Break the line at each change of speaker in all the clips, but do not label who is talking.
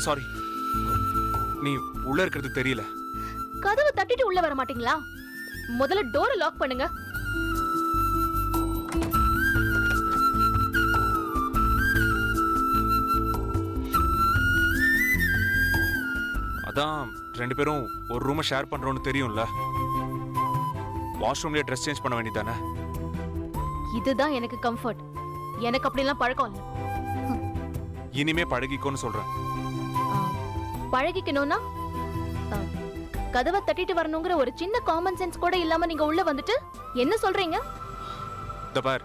Sorry, நீ உள்ள இருக்கிறது தெரியல.
கதவை தட்டிட்டு உள்ள வர மாட்டீங்களா? முதல்ல டோரை லாக் பண்ணுங்க.
அதான் ரெண்டு பேரும் ஒரு ரூமை ஷேர் பண்றோம்னு தெரியும்ல. வாஷ்ரூம்லயே ட்ரெஸ் சேஞ்ச் பண்ண வேண்டியதானே?
இதுதான் எனக்கு கம்ஃபர்ட். எனக்கு அப்படிலாம் பழக்கம் இல்ல.
இனிமே பழகிக்கோன்னு சொல்றேன்.
பழகிக்கணும்னா கதவை தட்டிட்டு வரணுங்கிற ஒரு சின்ன காமன் சென்ஸ் கூட இல்லாம நீங்க உள்ள வந்துட்டு என்ன சொல்றீங்க?
பார்,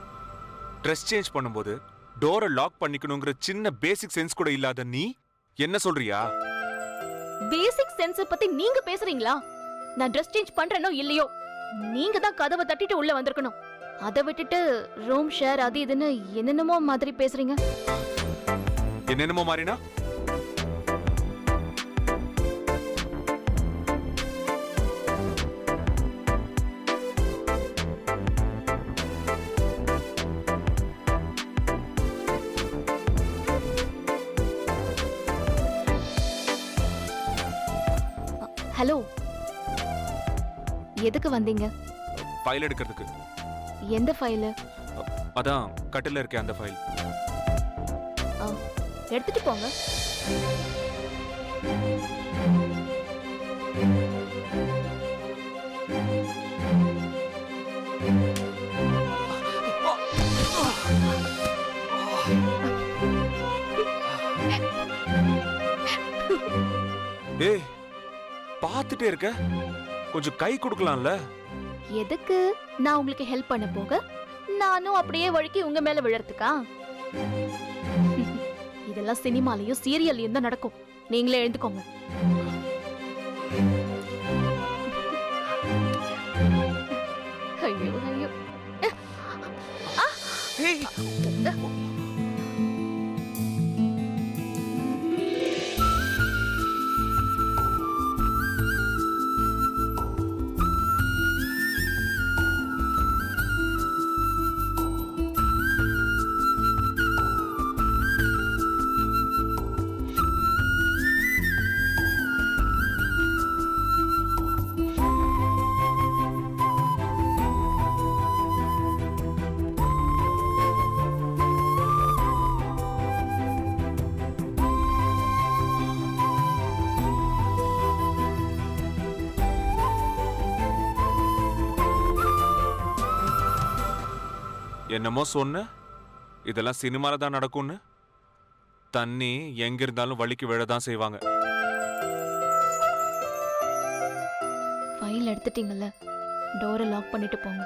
ட்ரெஸ் சேஞ்ச் பண்ணும்போது டோரை லாக் பண்ணிக்கணுங்கிற சின்ன பேசிக் சென்ஸ் கூட இல்லாத நீ என்ன சொல்றியா?
பேசிக் சென்ஸ் பத்தி நீங்க பேசுறீங்களா? நான் ட்ரெஸ் சேஞ்ச் பண்றேனோ இல்லையோ, நீங்க தான் கதவை தட்டிட்டு உள்ள வந்திருக்கணும். அதை விட்டுட்டு ரூம் ஷேர் அது இதுன்னு என்னென்னமோ மாதிரி பேசுறீங்க.
என்னென்னமோ மாதிரினா?
ஹலோ, எதுக்கு வந்தீங்க?
ஃபைல் எடுக்கிறதுக்கு.
எந்த ஃபைல்?
அதான் கட்டில இருக்கே அந்த ஃபைல்.
எடுத்துட்டு போங்க.
ஏய், பார்த்துட்டே இருக்க, கொஞ்சம் கை கொடுக்கலாம்ல?
எதுக்கு? நான் உங்களுக்கு ஹெல்ப் பண்ண போக நானும் அப்படியே வழுக்கி உங்க மேல விழறதுக்கா? இதெல்லாம் சினிமாலயும் சீரியல்லையும் தான் நடக்கும். நீங்களே எழுந்துக்கோங்க. ஐயோ ஐயோ.
என்னமோ சொன்ன, இதெல்லாம் சினிமால தான் நடக்கும்னு. தண்ணி எங்க இருந்தாலும் வலிக்கு விழதான் செய்வாங்க.
ஃபைல் எடுத்துட்டீங்கல்ல, டோரை லாக் பண்ணிட்டு போங்க.